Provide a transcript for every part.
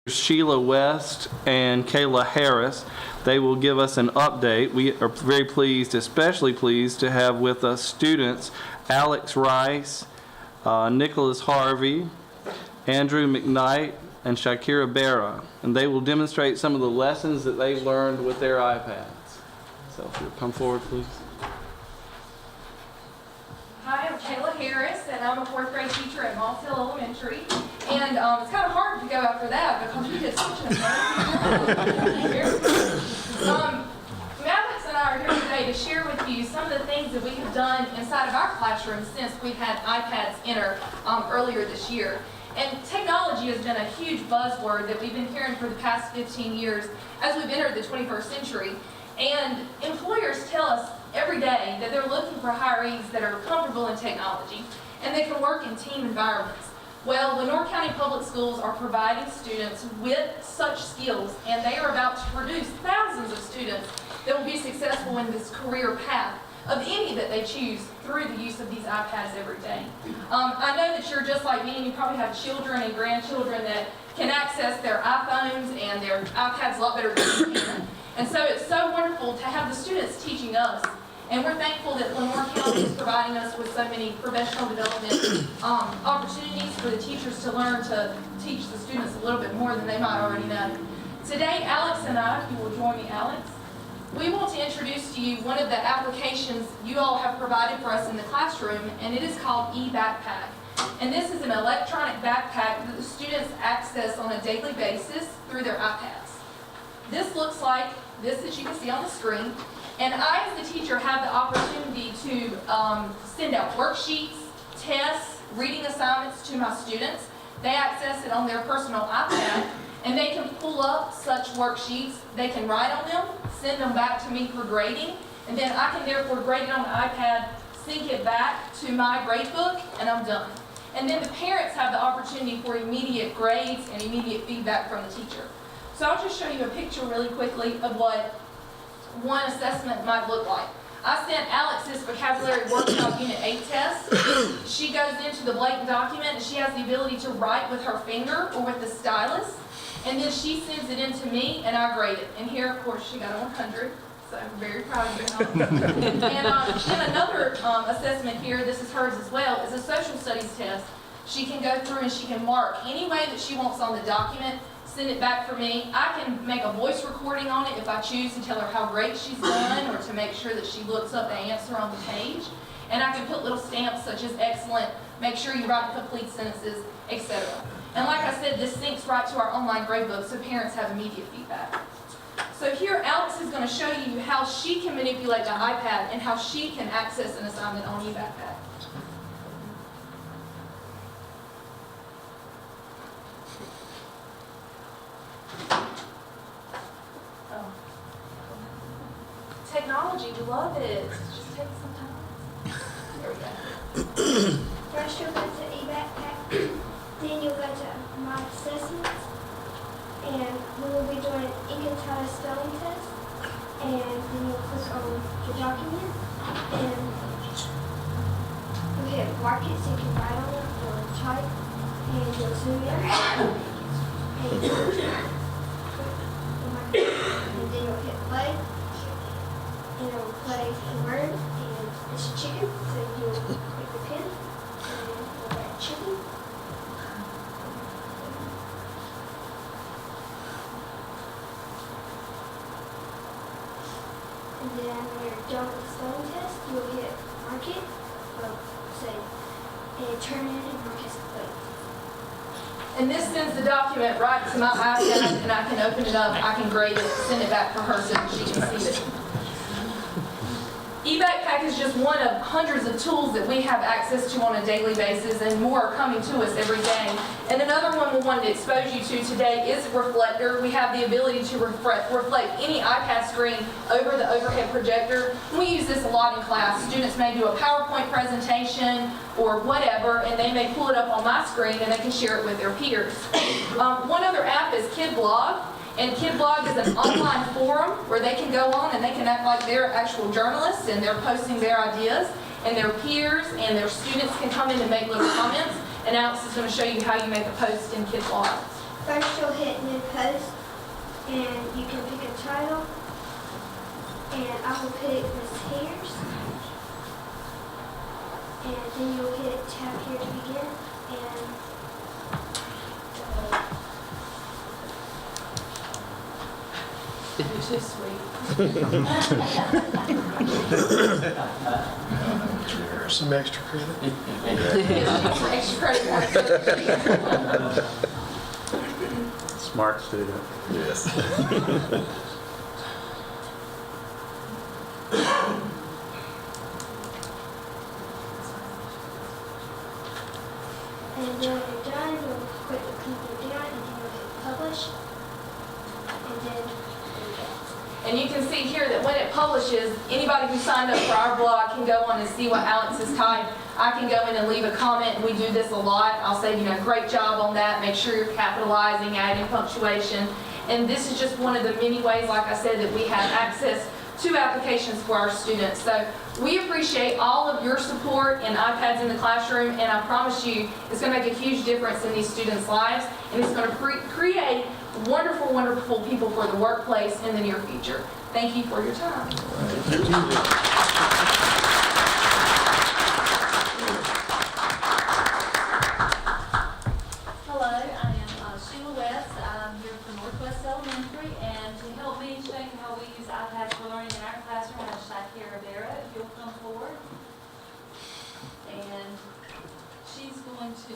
Sheila West and Kayla Harris. They will give us an update. We are very pleased, especially pleased, to have with us students Alex Rice, Nicholas Harvey, Andrew McKnight, and Shakira Berra. And they will demonstrate some of the lessons that they learned with their iPads. So if you'll come forward, please. Hi, I'm Kayla Harris, and I'm a 4th grade teacher at Moss Hill Elementary. And it's kind of hard to go after that because we did such an amazing Alex and I are here today to share with you some of the things that we have done inside of our classroom since we've had iPads enter earlier this year. And technology has been a huge buzzword that we've been hearing for the past 15 years as we've entered the 21st century. And employers tell us every day that they're looking for hirees that are comfortable in technology and they can work in team environments. Well, Lenoir County Public Schools are providing students with such skills, and they are about to produce thousands of students that will be successful in this career path of any that they choose through the use of these iPads every day. I know that you're just like me, and you probably have children and grandchildren that can access their iPhones and their iPads a lot better than you can. And so it's so wonderful to have the students teaching us. And we're thankful that Lenoir County is providing us with so many professional development opportunities for the teachers to learn to teach the students a little bit more than they might already know. Today, Alex and I, if you will join me, Alex, we want to introduce to you one of the applications you all have provided for us in the classroom, and it is called eBackpack. And this is an electronic backpack that the students access on a daily basis through their iPads. This looks like this that you can see on the screen. And I, as the teacher, have the opportunity to send out worksheets, tests, reading assignments to my students. They access it on their personal iPad, and they can pull up such worksheets. They can write on them, send them back to me for grading, and then I can therefore grade it on the iPad, sync it back to my grade book, and I'm done. And then the parents have the opportunity for immediate grades and immediate feedback from the teacher. So I'll just show you a picture really quickly of what one assessment might look like. I sent Alex this vocabulary workshop unit 8 test. She goes into the blank document and she has the ability to write with her finger or with the stylus, and then she sends it in to me and I grade it. And here, of course, she got a 100, so I'm very proud of you. And then another assessment here, this is hers as well, is a social studies test. She can go through and she can mark any way that she wants on the document, send it back for me. I can make a voice recording on it if I choose to tell her how great she's done or to make sure that she looks up the answer on the page. And I can put little stamps such as excellent, make sure you write complete sentences, etc. And like I said, this syncs right to our online gradebook so parents have immediate feedback. So here Alex is going to show you how she can manipulate the iPad and how she can access an assignment on eBackpack. Technology, we love it. Just take some time. There we go. First you'll go to eBackpack, then you'll go to My Assessments, and we will be doing an ink and tie spelling test, and then you'll click on the document, and you'll hit mark it so you can write on it or type, and you'll zoom in, and then you'll hit play. And it will play the word, and it's chicken, so you'll click the pin, and then you'll write chicken. And then when you're done with the spelling test, you'll hit mark it, or say, and turn it in and mark as complete. And this sends the document right to my iPad, and I can open it up, I can grade it, send it back for her so she can see it. eBackpack is just one of hundreds of tools that we have access to on a daily basis, and more are coming to us every day. And another one we wanted to expose you to today is Reflector. We have the ability to reflect any iPad screen over the overhead projector. We use this a lot in class. Students may do a PowerPoint presentation or whatever, and they may pull it up on my screen and they can share it with their peers. One other app is KidBlog. And KidBlog is an online forum where they can go on and they can act like they're actual journalists and they're posting their ideas, and their peers and their students can come in and make little comments. And Alex is going to show you how you make a post in KidBlog. First you'll hit new post and you can pick a title. And I will pick Miss Hairs. And then you'll hit tab here to begin. And You're too sweet. Some extra credit. Extra credit card. Smart student. Yes. then when you're done, you'll click the preview down and then you'll hit publish. And then And you can see here that when it publishes, anybody who signed up for our blog can go on and see what Alex has typed. I can go in and leave a comment, and we do this a lot. I'll say, great job on that. Make sure you're capitalizing, adding punctuation. And this is just one of the many ways, like I said, that we have access to applications for our students. So we appreciate all of your support in iPads in the classroom, and I promise you, it's going to make a huge difference in these students' lives, and it's going to create wonderful, wonderful people for the workplace in the near future. Thank you for your time. Hello, I am Sheila West. I'm here from Northwest Elementary, and to help me show you how we use iPads for learning in our classroom, I have Shakira Rivera, if you'll come forward. And she's going to,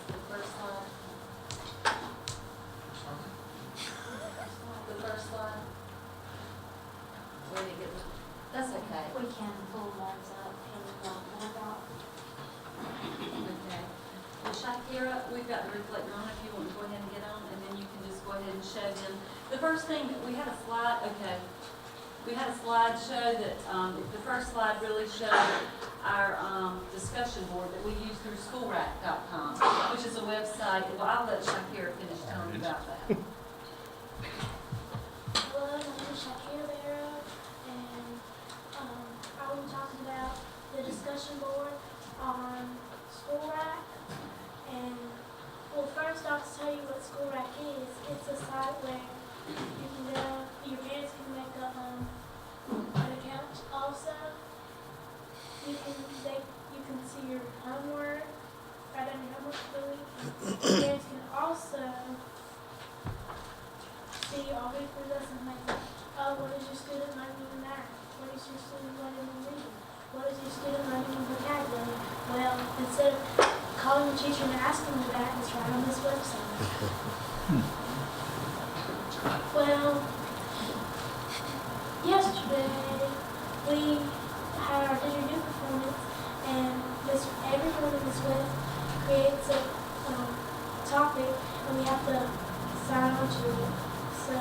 the first slide. The first slide. Where did it get? That's okay. We can pull those up and more about. Okay. Well, Shakira, we've got the reflector on if you want to go ahead and get on, and then you can just go ahead and show them. The first thing, we had a slide, okay. We had a slide show that, the first slide really showed our discussion board that we use through schoolrack.com, which is a website. Well, I'll let Shakira finish telling you about that. hello, my name is Shakira Rivera, and I will be talking about the discussion board on School Rack. And well, first I'll tell you what School Rack is. It's a site where you can go, your parents can make an account also. You can see your homework, write down your homework for the week. Parents can also see all weekly lessons like, what is your student learning in math? What is your student learning in reading? What is your student learning in vocabulary? Well, instead of calling the teacher and asking them that, it's right on this website. Well, yesterday we had our didgeridoo performance, and everyone in this web creates a topic, and we have to sign on to it. So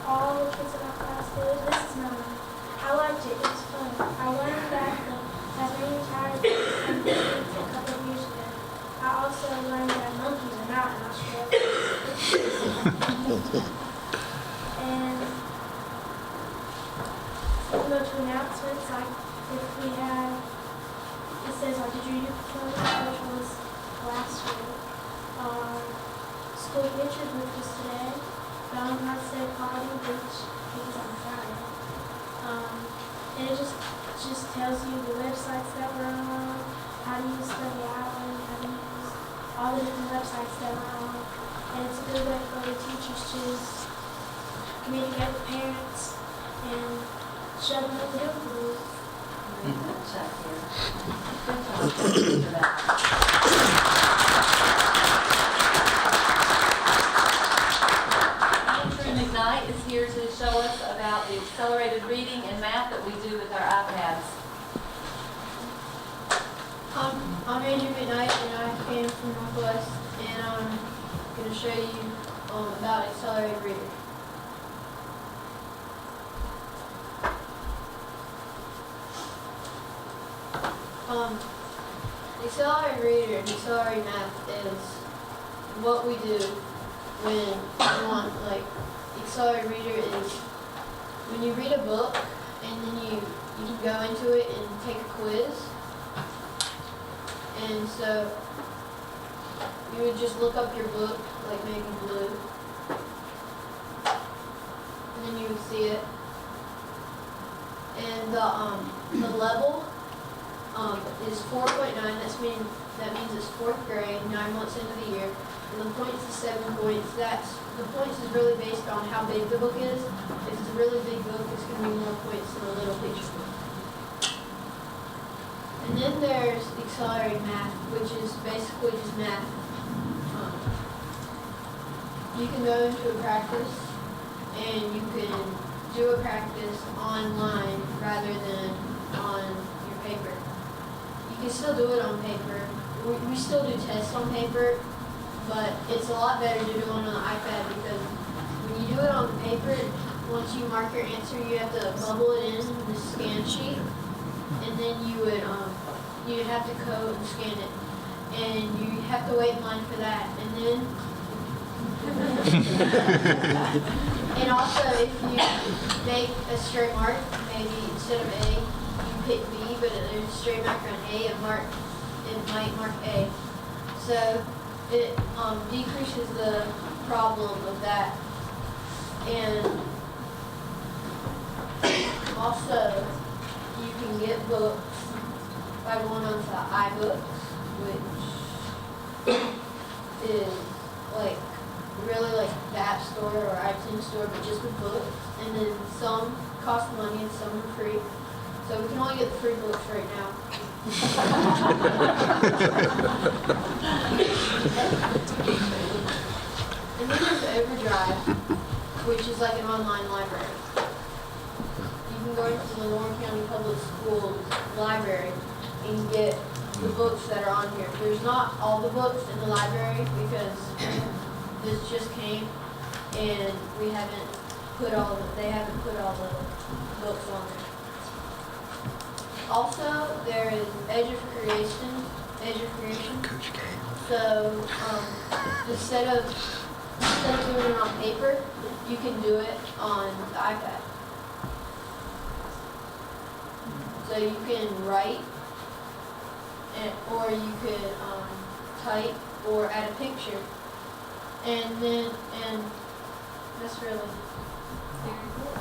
all the kids in our class did. This is mine. I liked it. It was fun. I learned that the Tasmanian tiger and a couple of years ago. I also learned that monkeys are not in Australia. And we go to announcements, like if we had, it says our didgeridoo performance, which was last year. School pictures, which was today. Valentine's Day party, which is on Friday. And it just tells you the websites that we're on, how to use Study Island, how to use all the different websites that we're on. And it's a good way for the teachers to communicate with parents and show them what we're doing for them. Very good, Shakira. Good job. Thank you for that. Ignite is here to show us about the accelerated reading and math that we do with our iPads. I'm Andrew McKnight, and I came from Northwest, and I'm going to show you about accelerated reader. Accelerated reader and accelerated math is what we do when you want, accelerated reader is when you read a book and then you can go into it and take a quiz. And so you would just look up your book, like maybe blue, and then you would see it. And the level is 4.9. That means it's 4th grade, 9 months into the year. And the points is 7 points. The points is really based on how big the book is. If it's a really big book, it's going to be more points than a little picture book. And then there's accelerated math, which is basically just math. You can go into a practice and you can do a practice online rather than on your paper. You can still do it on paper. We still do tests on paper, but it's a lot better to do it on an iPad because when you do it on paper, once you mark your answer, you have to bubble it in the scan sheet, and then you'd have to code and scan it, and you have to wait in line for that, and then and also if you make a straight mark, maybe instead of A, you pick B, but there's a straight marker on A, it might mark A. So it decreases the problem of that. And also, you can get books by going on to iBooks, which is like really like the App Store or iTunes Store, but just with books. And then some cost money and some are free. So we can only get the free books right now. And then there's Overdrive, which is like an online library. You can go into the Lenoir County Public Schools library and get the books that are on here. There's not all the books in the library because this just came and they haven't put all the books on there. Also, there is Edge of Creation. Coach K. So instead of doing it on paper, you can do it on the iPad. So you can write, or you could type, or add a picture, and that's really very good.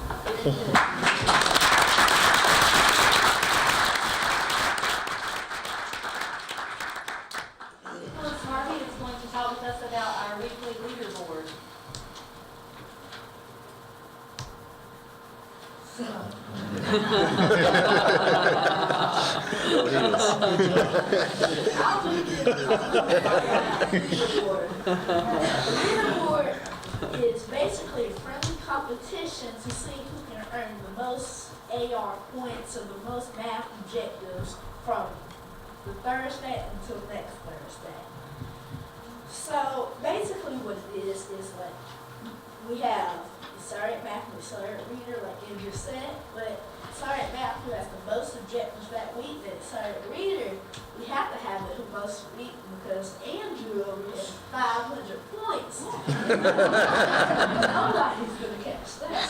Nicholas Harvey is going to talk with us about our weekly leaderboard. Leaderboard is basically a friendly competition to see who can earn the most AR points or the most math objectives from the Thursday until next Thursday. So basically what it is like we have accelerated math and accelerated reader, like Andrew said, but accelerated math who has the most objectives that week, and accelerated reader, we have to have it who most week because Andrew over here has 500 points. Nobody's going to catch that.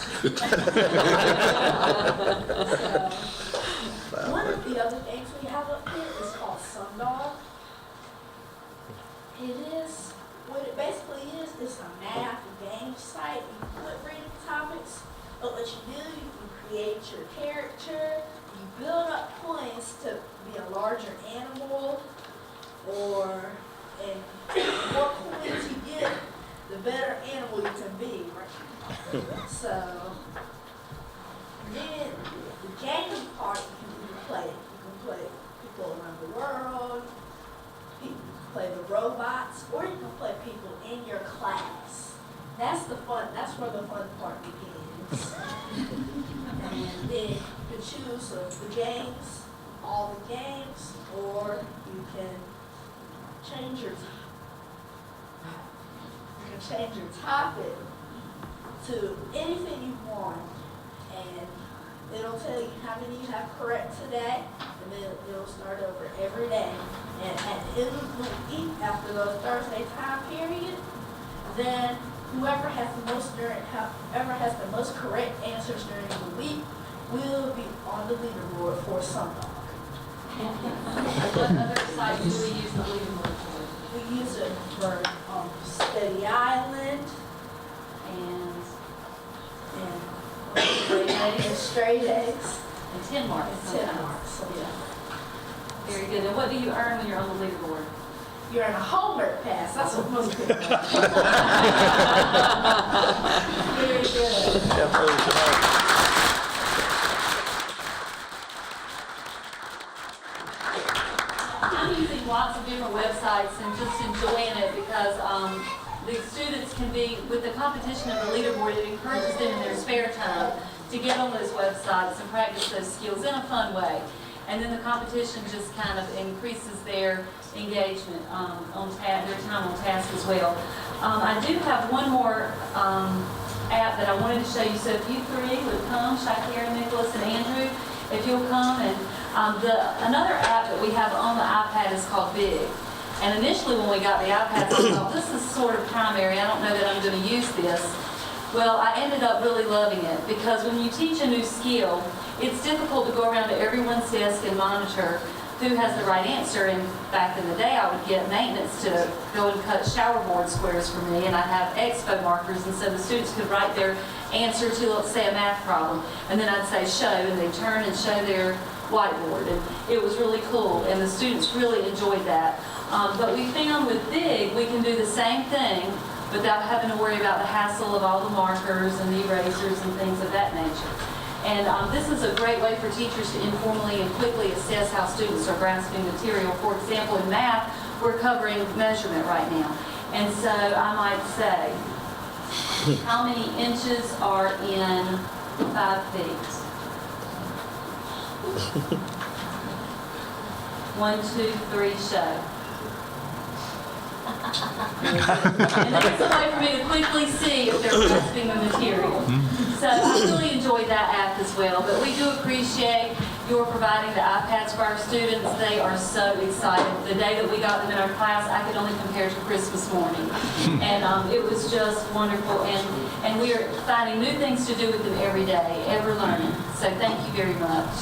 So, one of the other things we have up here is called Sundog. What it basically is a math game site. You can put reading topics, but what you do, you can create your character, you build up points to be a larger animal, and the more points you get, the better animal you can be, right? So, then the game part you can play. You can play people around the world, you can play the robots, or you can play people in your class. That's where the fun part begins. And then you can choose the games, all the games, or you can change your topic to anything you want, and it'll tell you how many you have correct today, and then it'll start over every day. And at the end of the week, after the Thursday time period, then whoever has the most correct answers during the week will be on the leaderboard for Sundog. What other sites do we use the leaderboard for? We use it for Study Island And, and straight eggs and 10 marks and 10 sometimes. marks. So, yeah. Very good. And what do you earn when you're on the leaderboard? You're in a homework pass. That's what most people do. Very good. I'm using lots of different websites and just enjoying it because the students can be, with the competition of the leaderboard, it encourages them in their spare time to get on those websites and practice those skills in a fun way. And then the competition just kind of increases their engagement on their time on task as well. I do have one more app that I wanted to show you. So if you three would come, Shakira, Nicholas, and Andrew, if you'll come. And another app that we have on the iPad is called Big. And initially when we got the iPads, I thought, this is sort of primary. I don't know that I'm going to use this. Well, I ended up really loving it because when you teach a new skill, it's difficult to go around to everyone's desk and monitor who has the right answer. And back in the day, I would get maintenance to go and cut shower board squares for me, and I'd have expo markers, and so the students could write their answer to, let's say, a math problem, and then I'd say show, and they'd turn and show their whiteboard, and it was really cool, and the students really enjoyed that. But we found with Big, we can do the same thing without having to worry about the hassle of all the markers and the erasers and things of that nature. And this is a great way for teachers to informally and quickly assess how students are grasping material. For example, in math, we're covering measurement right now. And so I might say, how many inches are in 5 feet? 1, 2, 3, show. And that's a way for me to quickly see if they're grasping the material. So I really enjoyed that app as well. But we do appreciate your providing the iPads for our students. They are so excited. The day that we got them in our class, I could only compare to Christmas morning. And it was just wonderful. And we are finding new things to do with them every day, ever learning. So thank you very much.